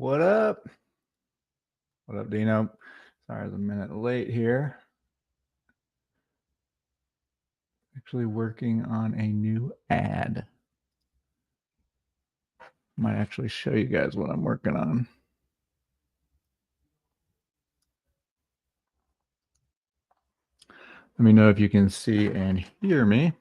What up? What up, Dino? Sorry, I was a minute late here. Actually working on a new ad. Might actually show you guys what I'm working on. Let me know if you can see and hear me.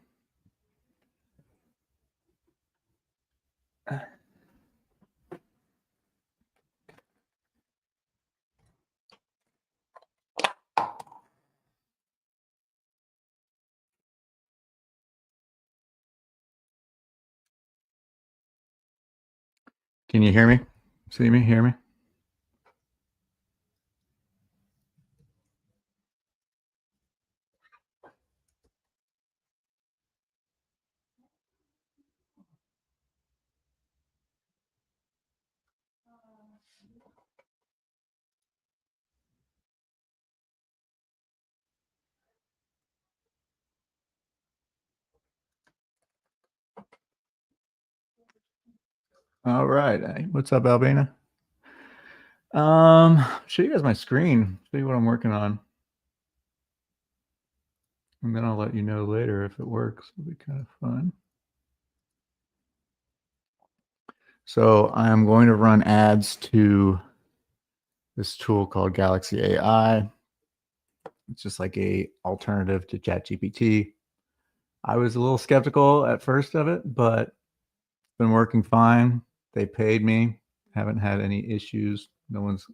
Can you hear me? See me? Hear me? All right. Hey, what's up, Albina? Show you guys my screen. Show you what I'm working on. And then I'll let you know later if it works. It'll be kind of fun. So I'm going to run ads to this tool called Galaxy AI. It's just like a alternative to ChatGPT. I was a little skeptical at first of it, but it's been working fine. They paid me. Haven't had any issues. No one's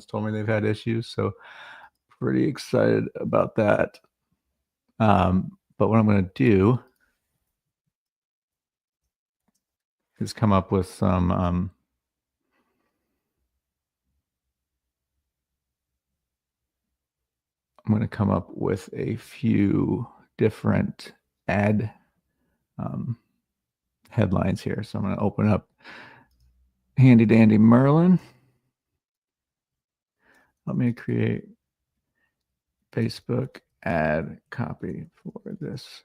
told me they've had issues, so pretty excited about that. But what I'm going to do is come up with some I'm going to come up with a few different ad headlines here. So I'm going to open up Handy Dandy Merlin. Let me create Facebook ad copy for this.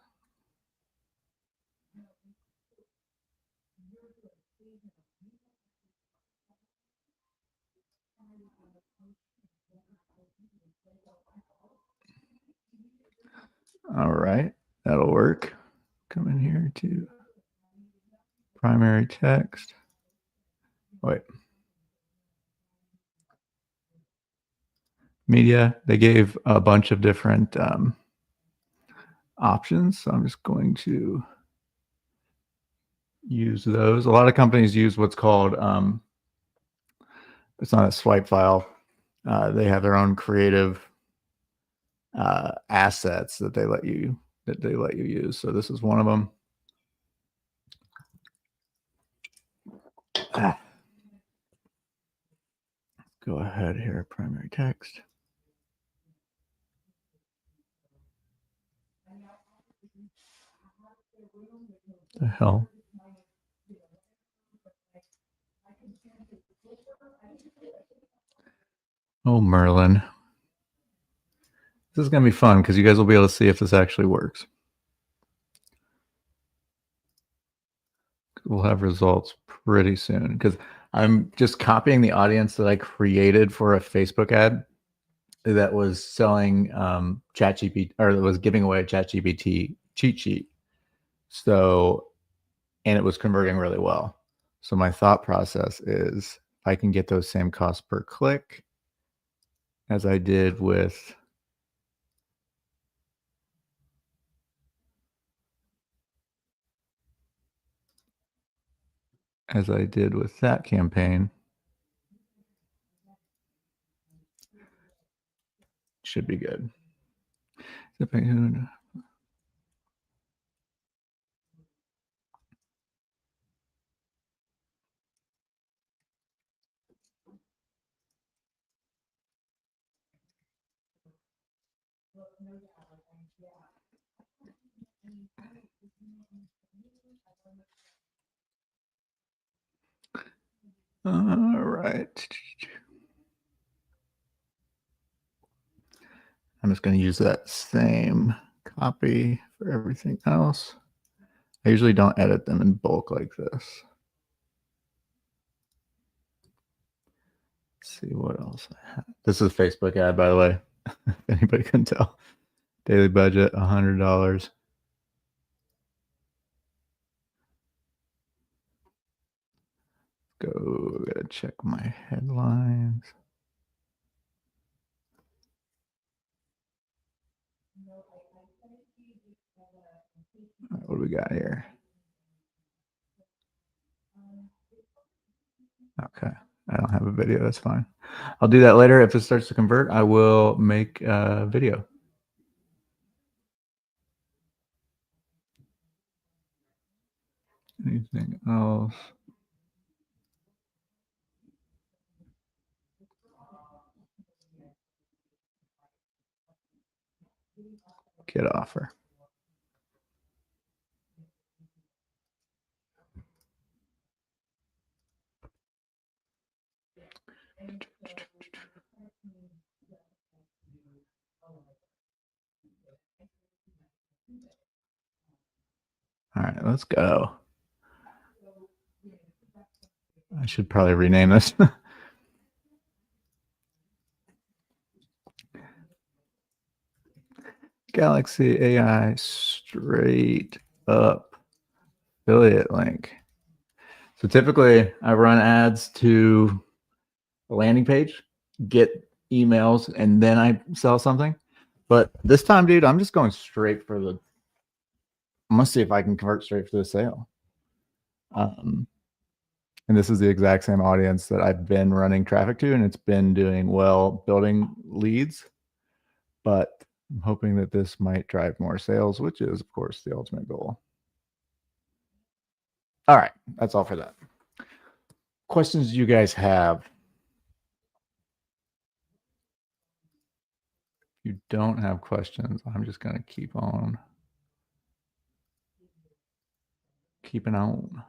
All right, that'll work. Come in here to primary text. Wait. Media, they gave a bunch of different options. So I'm just going to use those. A lot of companies use what's called, it's not a swipe file. They have their own creative assets that they let you use. So this is one of them. Go ahead here, primary text. The hell? Oh, Merlin. This is going to be fun because you guys will be able to see if this actually works. We'll have results pretty soon because I'm just copying the audience that I created for a Facebook ad that was selling ChatGPT, or that was giving away a ChatGPT cheat sheet. So, and it was converting really well. So my thought process is I can get those same costs per click as I did with that campaign. Should be good. All right. I'm just going to use that same copy for everything else. I usually don't edit them in bulk like this. see what else I have. This is a Facebook ad, by the way. If anybody can tell. Daily budget, $100. Go, gotta check my headlines. All right, what do we got here? Okay, I don't have a video. That's fine. I'll do that later. If it starts to convert, I will make a video. Anything else? Get offer. All right, let's go. I should probably rename this. Galaxy AI straight up affiliate link. So typically I run ads to a landing page, get emails, and then I sell something. But this time, dude, I'm just going straight for the, I'm gonna see if I can convert straight for the sale. And this is the exact same audience that I've been running traffic to, and it's been doing well building leads. But I'm hoping that this might drive more sales, which is, of course, the ultimate goal. All right, that's all for that. Questions you guys have? If you don't have questions, I'm just going to keep on keeping on.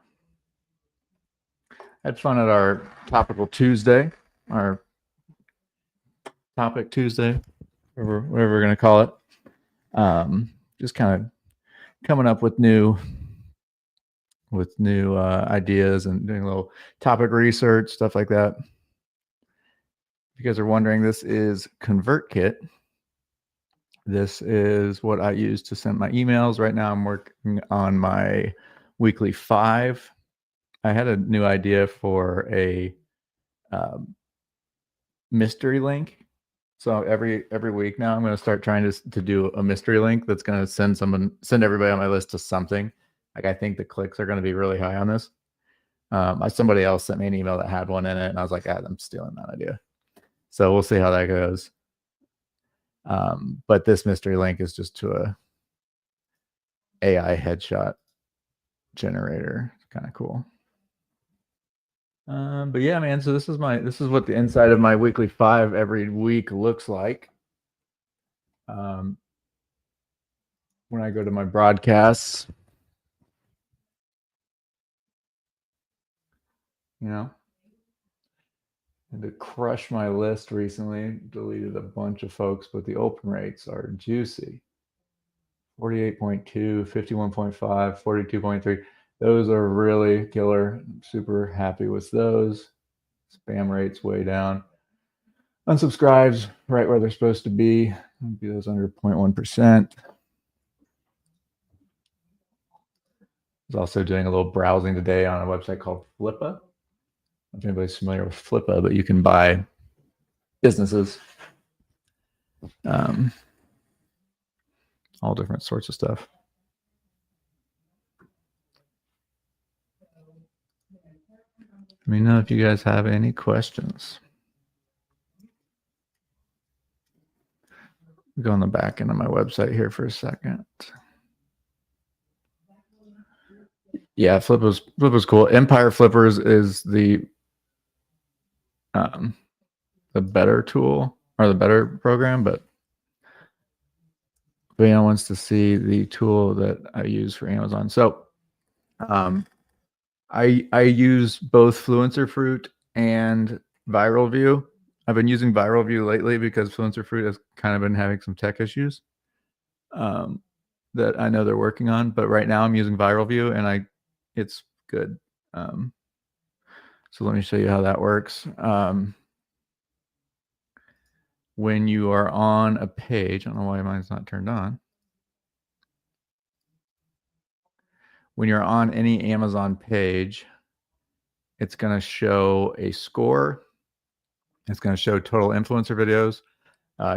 Had fun at our topical Tuesday, our topic Tuesday, whatever we're going to call it. Just kind of coming up with new ideas and doing a little topic research, stuff like that. If you guys are wondering, this is ConvertKit. This is what I use to send my emails. Right now I'm working on my weekly 5. I had a new idea for a mystery link. So every week now I'm going to start trying to do a mystery link that's going to send everybody on my list to something. Like, I think the clicks are going to be really high on this. Somebody else sent me an email that had one in it, and I was like, I'm stealing that idea. So we'll see how that goes. But this mystery link is just to a AI headshot generator. It's kind of cool. But yeah, man, so this is what the inside of my weekly 5 every week looks like. When I go to my broadcasts, and to crush my list recently, deleted a bunch of folks, but the open rates are juicy. 48.2, 51.5, 42.3. Those are really killer. I'm super happy with those. Spam rates way down. Unsubscribes right where they're supposed to be. Maybe those under 0.1%. I was also doing a little browsing today on a website called Flippa. I don't know if anybody's familiar with Flippa, but you can buy businesses. All different sorts of stuff. Let me know if you guys have any questions. Go on the back end of my website here for a second. Yeah, Flippa's cool. Empire Flippers is the better tool or the better program, but if anyone wants to see the tool that I use for Amazon. So I use both Fluencer Fruit and Viral View. I've been using Viral View lately because Fluencer Fruit has kind of been having some tech issues that I know they're working on. But right now I'm using Viral View, and it's good. So let me show you how that works. when you are on a page, I don't know why mine's not turned on. When you're on any Amazon page, it's going to show a score. It's going to show total influencer videos,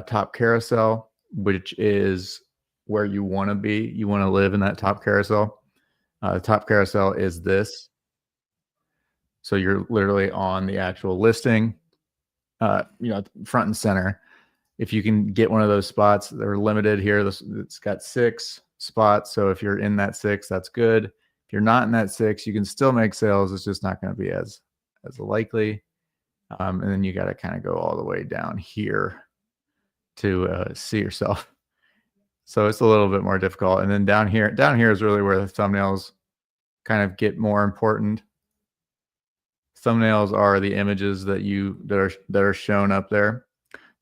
top carousel, which is where you want to be. You want to live in that top carousel. The top carousel is this. So you're literally on the actual listing, front and center. If you can get one of those spots, they're limited here. It's got 6 spots. So if you're in that 6, that's good. If you're not in that 6, you can still make sales. It's just not going to be as likely. And then you got to kind of go all the way down here to see yourself. So it's a little bit more difficult. And then down here is really where the thumbnails kind of get more important. Thumbnails are the images that are shown up there.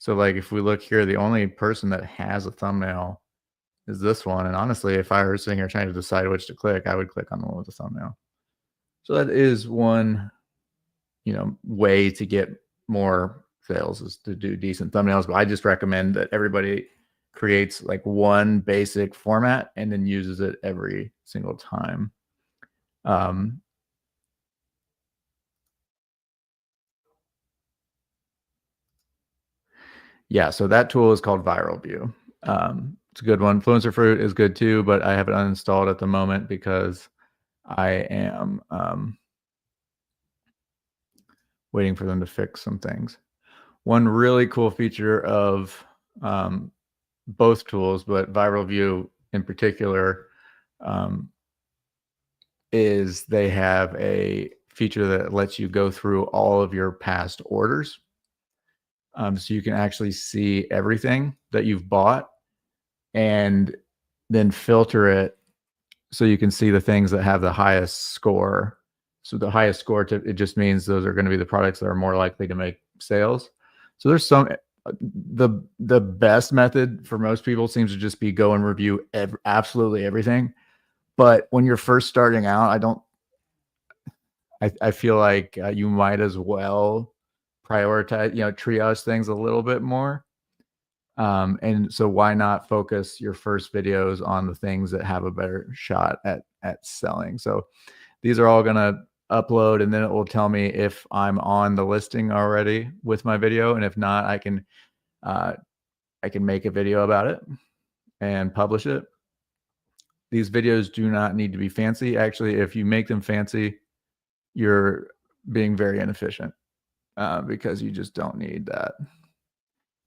So like if we look here, the only person that has a thumbnail is this one. And honestly, if I were sitting here trying to decide which to click, I would click on the one with the thumbnail. So that is one, way to get more sales, is to do decent thumbnails. But I just recommend that everybody creates like one basic format and then uses it every single time. Yeah, so that tool is called Viral View. It's a good one. Influencer Fruit is good too, but I have it uninstalled at the moment because I am waiting for them to fix some things. One really cool feature of both tools, but Viral View in particular, is they have a feature that lets you go through all of your past orders. So you can actually see everything that you've bought and then filter it so you can see the things that have the highest score. So the highest score, it just means those are going to be the products that are more likely to make sales. So there's the best method for most people seems to just be go and review absolutely everything. But when you're first starting out, I feel like you might as well prioritize, triage things a little bit more. And so why not focus your first videos on the things that have a better shot at selling? So these are all going to upload, and then it will tell me if I'm on the listing already with my video. And if not, I can make a video about it and publish it. These videos do not need to be fancy. Actually, if you make them fancy, you're being very inefficient because you just don't need that.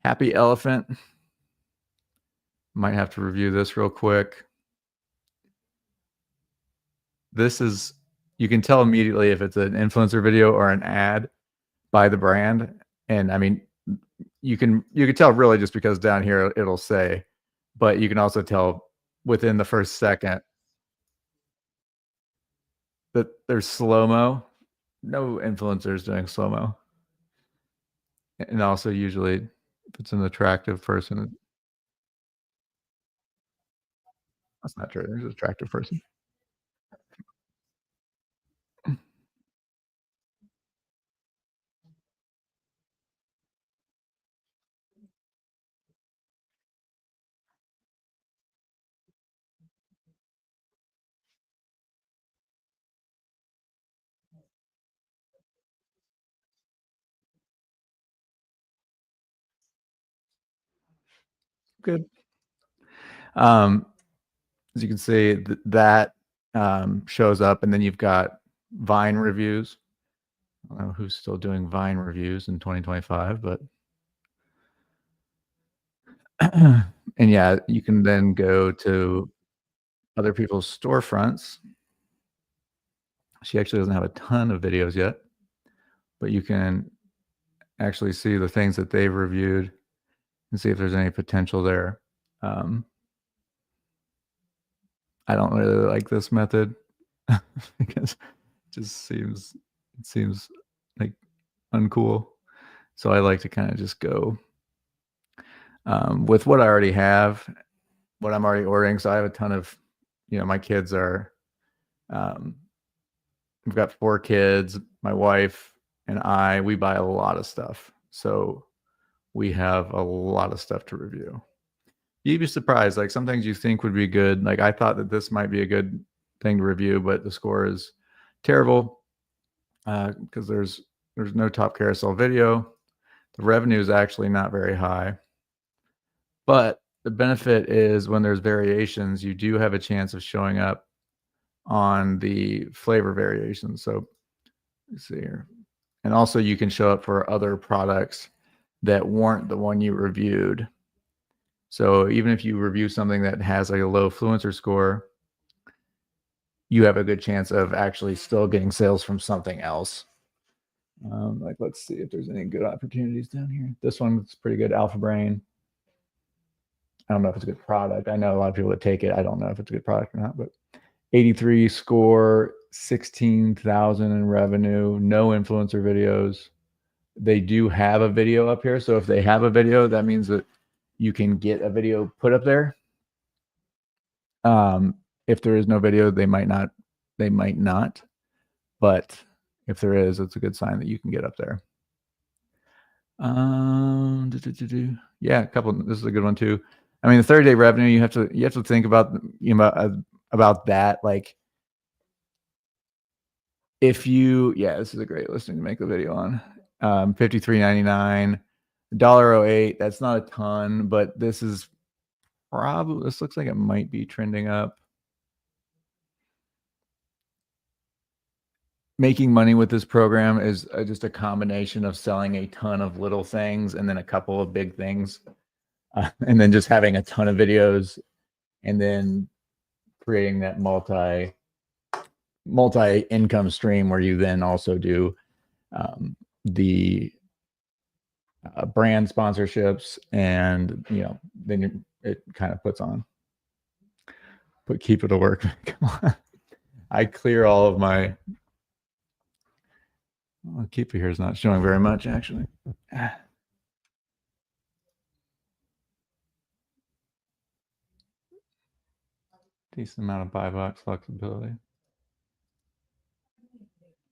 Happy Elephant. Might have to review this real quick. This is, you can tell immediately if it's an influencer video or an ad by the brand. And I mean, you can tell really just because down here it'll say, but you can also tell within the first second that there's slow-mo. No influencers doing slow-mo. And also usually if it's an attractive person, that's not true. There's an attractive person. Good. As you can see, that shows up, and then you've got Vine reviews. I don't know who's still doing Vine reviews in 2025, but and yeah, you can then go to other people's storefronts. She actually doesn't have a ton of videos yet, but you can actually see the things that they've reviewed and see if there's any potential there. I don't really like this method because it seems like uncool. So I like to kind of just go with what I already have, what I'm already ordering. So I have a ton of, my kids are, we've got 4 kids, my wife and we buy a lot of stuff. So we have a lot of stuff to review. You'd be surprised. Like some things you think would be good. Like I thought that this might be a good thing to review, but the score is terrible because there's no top carousel video. The revenue is actually not very high, but the benefit is when there's variations, you do have a chance of showing up on the flavor variations. So let's see here. And also you can show up for other products that weren't the one you reviewed. So even if you review something that has like a low Fluencer score, you have a good chance of actually still getting sales from something else. Like, let's see if there's any good opportunities down here. This one's pretty good, Alpha Brain. I don't know if it's a good product. I know a lot of people that take it. I don't know if it's a good product or not, but 83 score, 16,000 in revenue, no influencer videos. They do have a video up here. So if they have a video, that means that you can get a video put up there. If there is no video, they might not. But if there is, it's a good sign that you can get up there. Yeah, a couple. This is a good one too. I mean, the 30-day revenue, you have to think about that. Like, if you, this is a great listing to make a video on. $53.99, $1.08. That's not a ton, but this is probably, this looks like it might be trending up. Making money with this program is just a combination of selling a ton of little things and then a couple of big things, and then just having a ton of videos, and then creating that multi income stream where you then also do the brand sponsorships, and then it kind of puts on. But keep it to work. Come on. I clear all of my. Well, Keeper here is not showing very much, actually. Decent amount of buy box flexibility.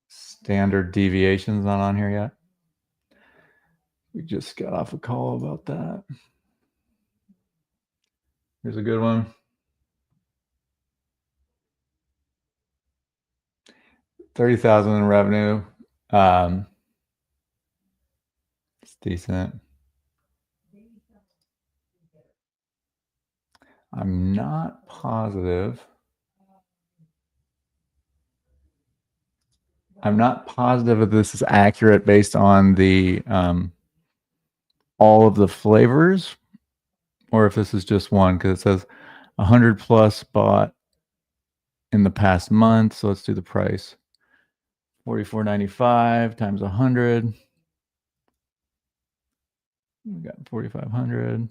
Standard deviations not on here yet. We just got off a call about that. Here's a good one. 30,000 in revenue. It's decent. I'm not positive. If this is accurate based on the all of the flavors, or if this is just one, because it says 100 plus bought in the past month. So let's do the price. $44.95 times 100. We got 4,500.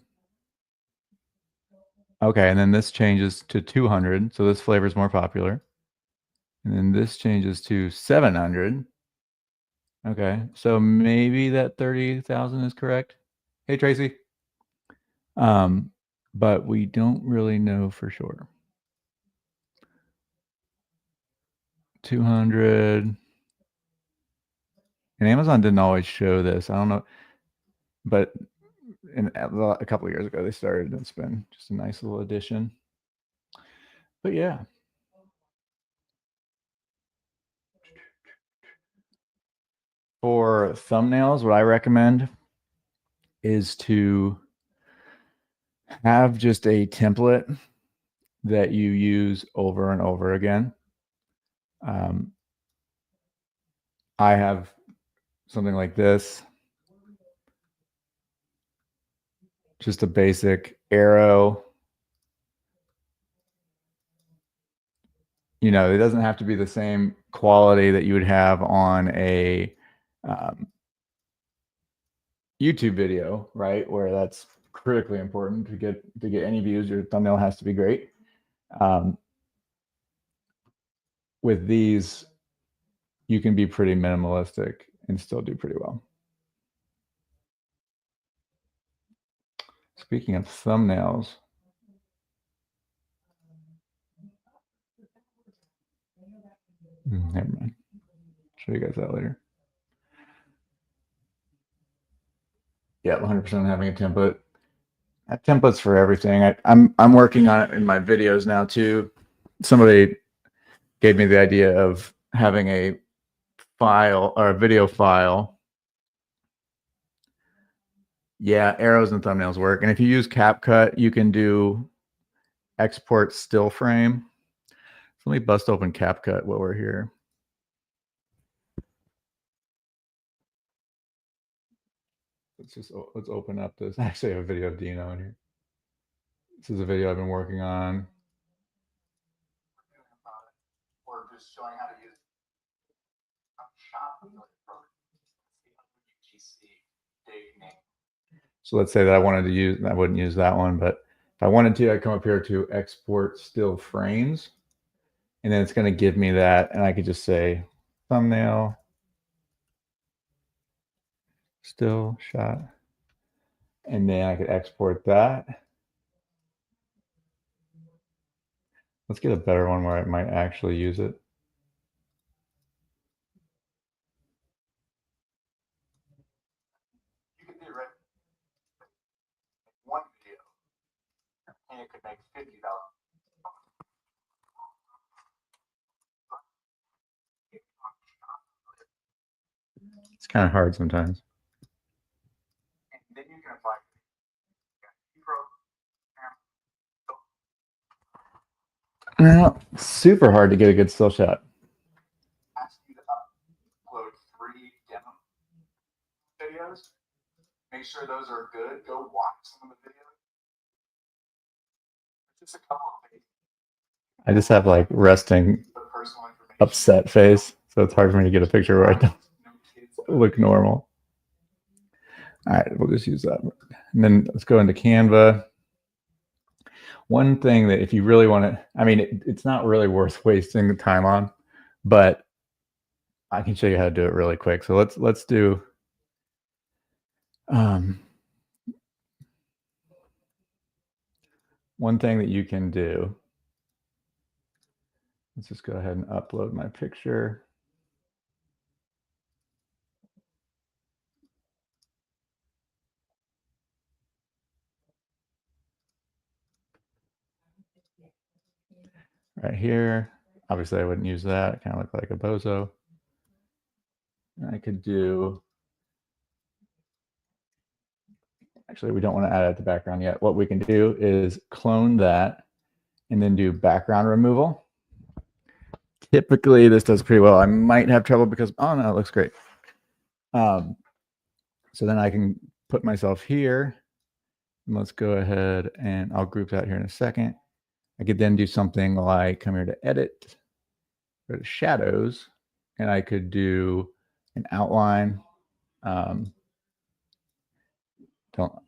Okay, and then this changes to 200. So this flavor is more popular. And then this changes to 700. Okay, so maybe that 30,000 is correct. Hey, Tracy. But we don't really know for sure. 200. And Amazon didn't always show this. I don't know. But a couple of years ago, they started. It's been just a nice little addition. But yeah. For thumbnails, what I recommend is to have just a template that you use over and over again. I have something like this, just a basic arrow. It doesn't have to be the same quality that you would have on a YouTube video, right? Where that's critically important to get any views. Your thumbnail has to be great. With these, you can be pretty minimalistic and still do pretty well. Speaking of thumbnails, never mind. Show you guys that later. Yeah, 100% having a template. I have templates for everything. I'm working on it in my videos now too. Somebody gave me the idea of having a file or a video file. Yeah, arrows and thumbnails work. And if you use CapCut, you can do export still frame. So let me bust open CapCut while we're here. Let's open up this. Actually, I have a video of Dino in here. This is a video I've been working on. Or just showing how to use So let's say that I wanted to use, I wouldn't use that one, but if I wanted to, I'd come up here to export still frames, and then it's going to give me that, and I could just say thumbnail, still shot, and then I could export that. Let's get a better one where I might actually use it. You could do one video, and it could make $50. It's kind of hard sometimes. And then you can apply. Now, super hard to get a good still shot. Ask you to upload 3 demo videos. Make sure those are good. Go watch some of the videos. Just a couple of things. I just have like resting upset face, so it's hard for me to get a picture where I don't look normal. All right, we'll just use that. And then let's go into Canva. One thing that if you really want to, I mean, it's not really worth wasting the time on, but I can show you how to do it really quick. So let's do one thing that you can do. Let's just go ahead and upload my picture. Right here. Obviously, I wouldn't use that. I kind of look like a bozo. I could do, actually, we don't want to add it to background yet. What we can do is clone that and then do background removal. Typically, this does pretty well. I might have trouble because, oh no, it looks great. So then I can put myself here. And let's go ahead and I'll group that here in a second. I could then do something like come here to edit, go to shadows, and I could do an outline. Don't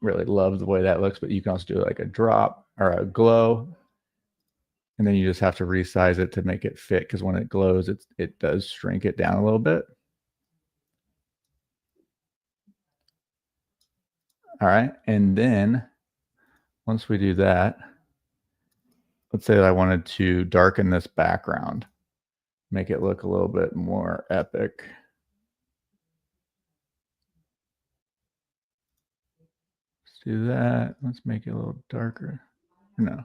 really love the way that looks, but you can also do like a drop or a glow. And then you just have to resize it to make it fit, because when it glows, it does shrink it down a little bit. All right. And then once we do that, let's say that I wanted to darken this background, make it look a little bit more epic. Let's do that. Let's make it a little darker. No.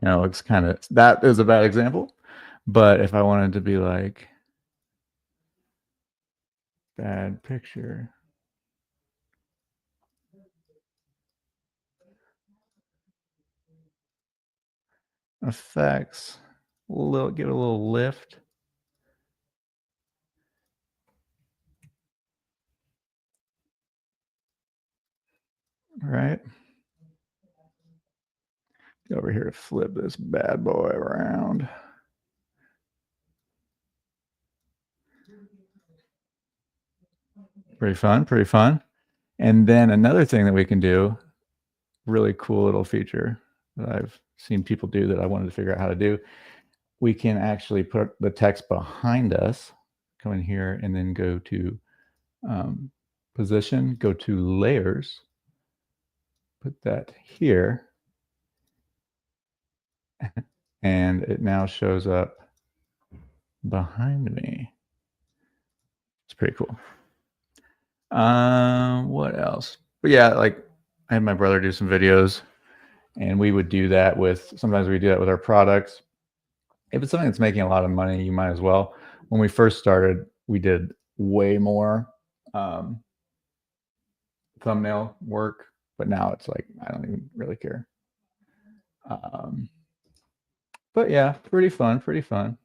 You know, it looks kind of, that is a bad example. But if I wanted to be like bad picture, effects, give it a little lift. All right. Go over here to flip this bad boy around. Pretty fun, pretty fun. And then another thing that we can do, really cool little feature that I've seen people do that I wanted to figure out how to do. We can actually put the text behind us. come in here and then go to position, go to layers, put that here, and it now shows up behind me. It's pretty cool. What else? But yeah, like I had my brother do some videos, and we would do that with, sometimes we do that with our products. If it's something that's making a lot of money, you might as well. When we first started, we did way more thumbnail work, but now it's like, I don't even really care. But yeah, pretty fun, pretty fun.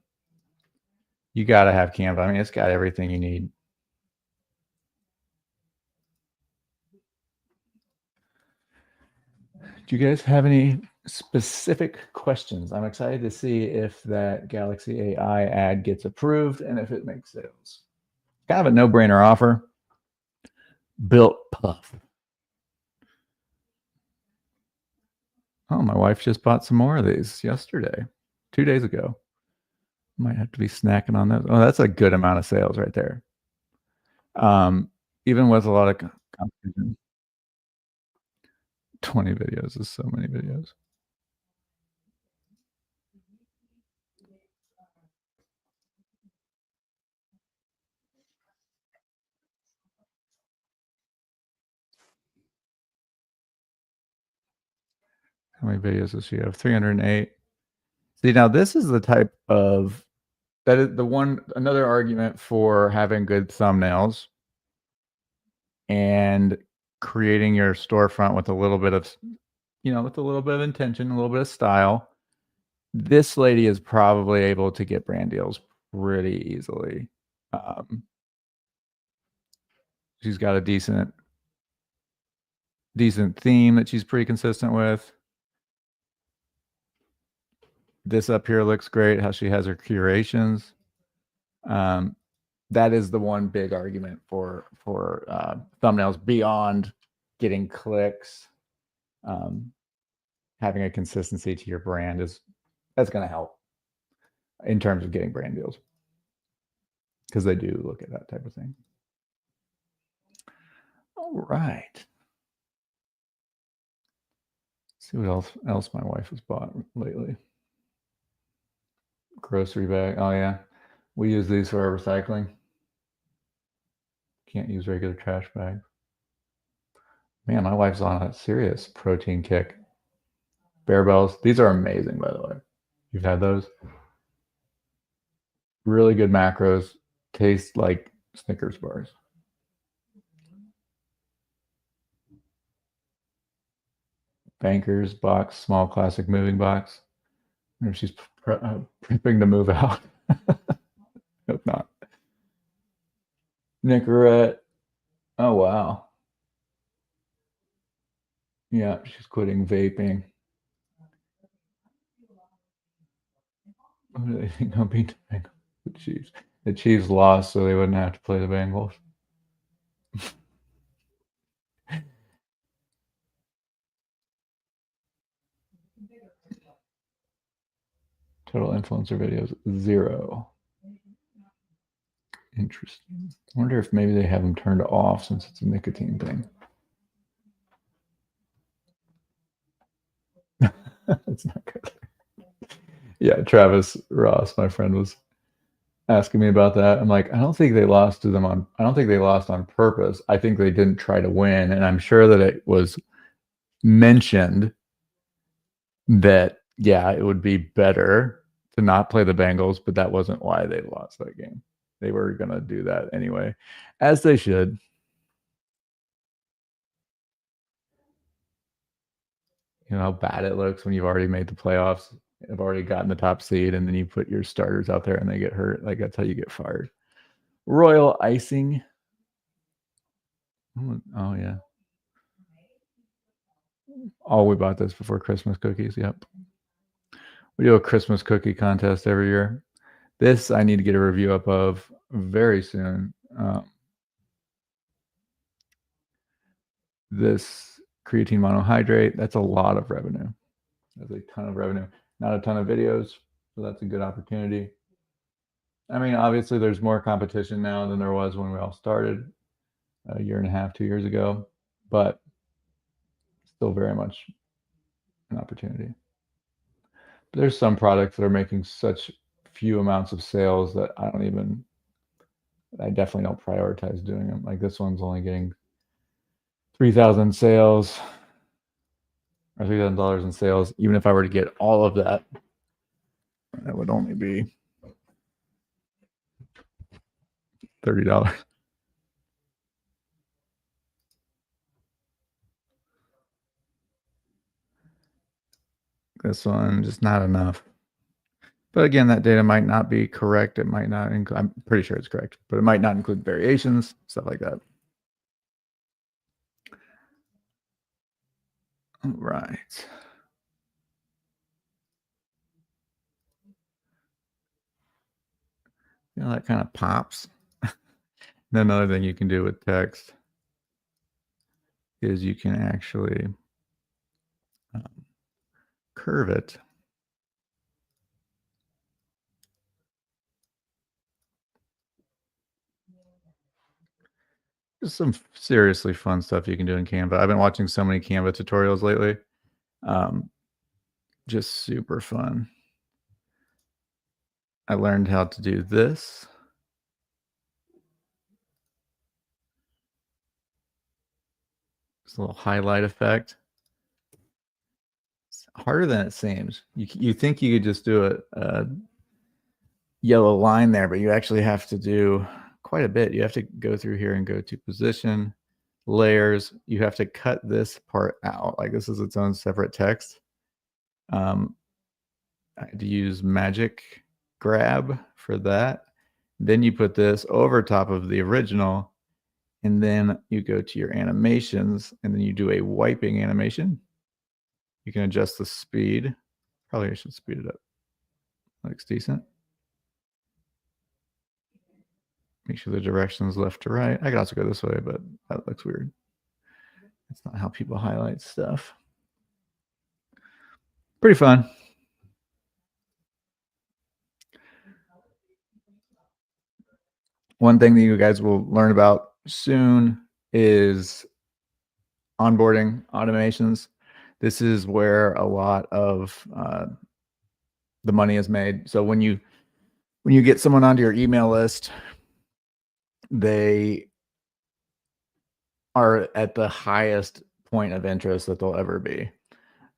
You got to have Canva. I mean, it's got everything you need. Do you guys have any specific questions? I'm excited to see if that Galaxy AI ad gets approved and if it makes sales. Kind of a no-brainer offer. Built Puff. Oh, my wife just bought some more of these yesterday, 2 days ago. Might have to be snacking on those. Oh, that's a good amount of sales right there. Even with a lot of competition. 20 videos is so many videos. How many videos does she have? 308. See, now this is the type of, that is the one, another argument for having good thumbnails and creating your storefront with a little bit of, with a little bit of intention, a little bit of style. This lady is probably able to get brand deals pretty easily. She's got a decent theme that she's pretty consistent with. This up here looks great, how she has her curations. That is the one big argument for thumbnails beyond getting clicks. Having a consistency to your brand that's going to help in terms of getting brand deals, because they do look at that type of thing. All right. Let's see what else my wife has bought lately. Grocery bag. Oh yeah, we use these for our recycling. Can't use regular trash bags. Man, my wife's on a serious protein kick. Bear Bells. These are amazing, by the way. You've had those? Really good macros. Taste like Snickers bars. Bankers box, small classic moving box. I wonder if she's prepping to move out. Hope not. Nicorette. Oh, wow. Yeah, she's quitting vaping. What do they think I'll beat the Bengals? The Chiefs. The Chiefs lost, so they wouldn't have to play the Bengals. Total influencer videos, 0. Interesting. I wonder if maybe they have them turned off since it's a nicotine thing. That's not good. Yeah, Travis Ross, my friend, was asking me about that. I'm like, I don't think they lost on purpose. I think they didn't try to win. And I'm sure that it was mentioned that, yeah, it would be better to not play the Bengals, but that wasn't why they lost that game. They were going to do that anyway, as they should. You know how bad it looks when you've already made the playoffs, have already gotten the top seed, and then you put your starters out there and they get hurt. Like, that's how you get fired. Royal icing. Oh, yeah. Oh, we bought this before Christmas cookies. Yep. We do a Christmas cookie contest every year. This I need to get a review up of very soon. This creatine monohydrate, that's a lot of revenue. That's a ton of revenue. Not a ton of videos, so that's a good opportunity. I mean, obviously, there's more competition now than there was when we all started a year and a half, 2 years ago, but still very much an opportunity. But there's some products that are making such few amounts of sales that I definitely don't prioritize doing them. Like this one's only getting 3,000 sales or $3,000 in sales. Even if I were to get all of that, that would only be $30. This one just not enough. But again, that data might not be correct. It might not include, I'm pretty sure it's correct, but it might not include variations, stuff like that. All right. You know, that kind of pops. Then another thing you can do with text is you can actually curve it. There's some seriously fun stuff you can do in Canva. I've been watching so many Canva tutorials lately. Um, just super fun. I learned how to do this. This little highlight effect. It's harder than it seems. You think you could just do a yellow line there, but you actually have to do quite a bit. You have to go through here and go to position, layers. You have to cut this part out. Like this is its own separate text. I had to use magic grab for that. Then you put this over top of the original, and then you go to your animations, and then you do a wiping animation. You can adjust the speed. Probably I should speed it up. Looks decent. Make sure the direction is left to right. I could also go this way, but that looks weird. That's not how people highlight stuff. Pretty fun. One thing that you guys will learn about soon is onboarding automations. This is where a lot of the money is made. So when you get someone onto your email list, they are at the highest point of interest that they'll ever be.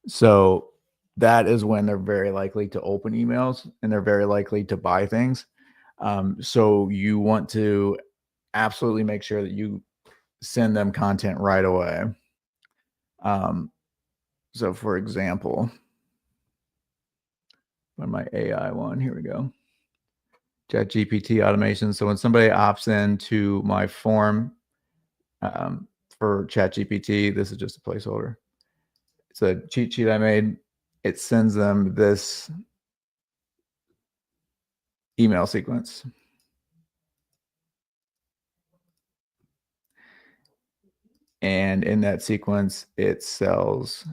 So that is when they're very likely to open emails and they're very likely to buy things. So you want to absolutely make sure that you send them content right away. So for example, on my AI one, here we go. ChatGPT automation. So when somebody opts into my form for ChatGPT, this is just a placeholder. It's a cheat sheet I made. It sends them this email sequence. And in that sequence, it sells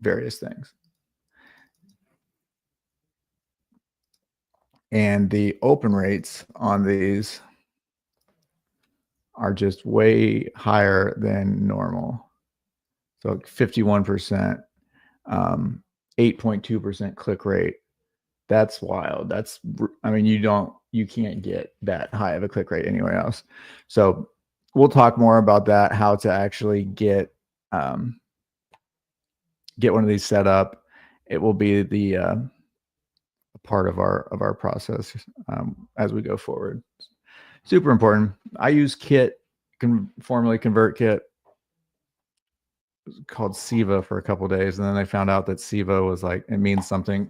various things. And the open rates on these are just way higher than normal. So 51%, 8.2% click rate. That's wild. I mean, you can't get that high of a click rate anywhere else. So we'll talk more about that, how to actually get one of these set up. It will be the part of our process as we go forward. Super important. I use Kit, formerly ConvertKit, called Siva for a couple days, and then I found out that Siva was like it means something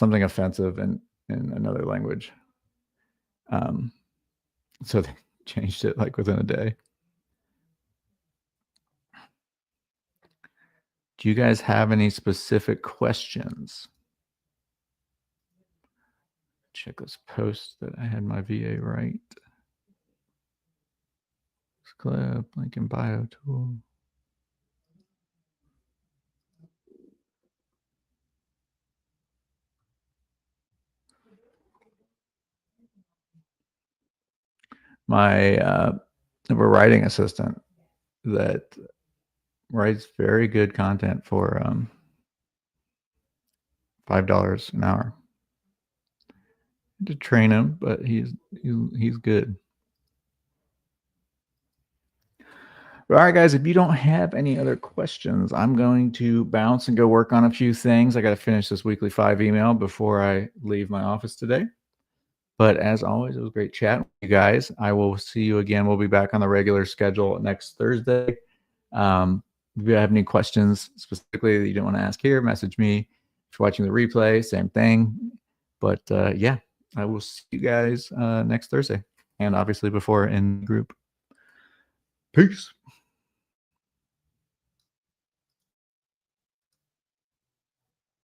offensive in another language. So they changed it like within a day. Do you guys have any specific questions? Check this post that I had my VA write. Clip, link in bio tool. my of a writing assistant that writes very good content for $5 an hour. To train him, but he's good. All right, guys, if you don't have any other questions, I'm going to bounce and go work on a few things. I got to finish this weekly 5 email before I leave my office today. But as always, it was great chatting with you guys. I will see you again. We'll be back on the regular schedule next Thursday. If you have any questions specifically that you don't want to ask here, message me. If you're watching the replay, same thing. But yeah, I will see you guys next Thursday, and obviously before in the group. Peace.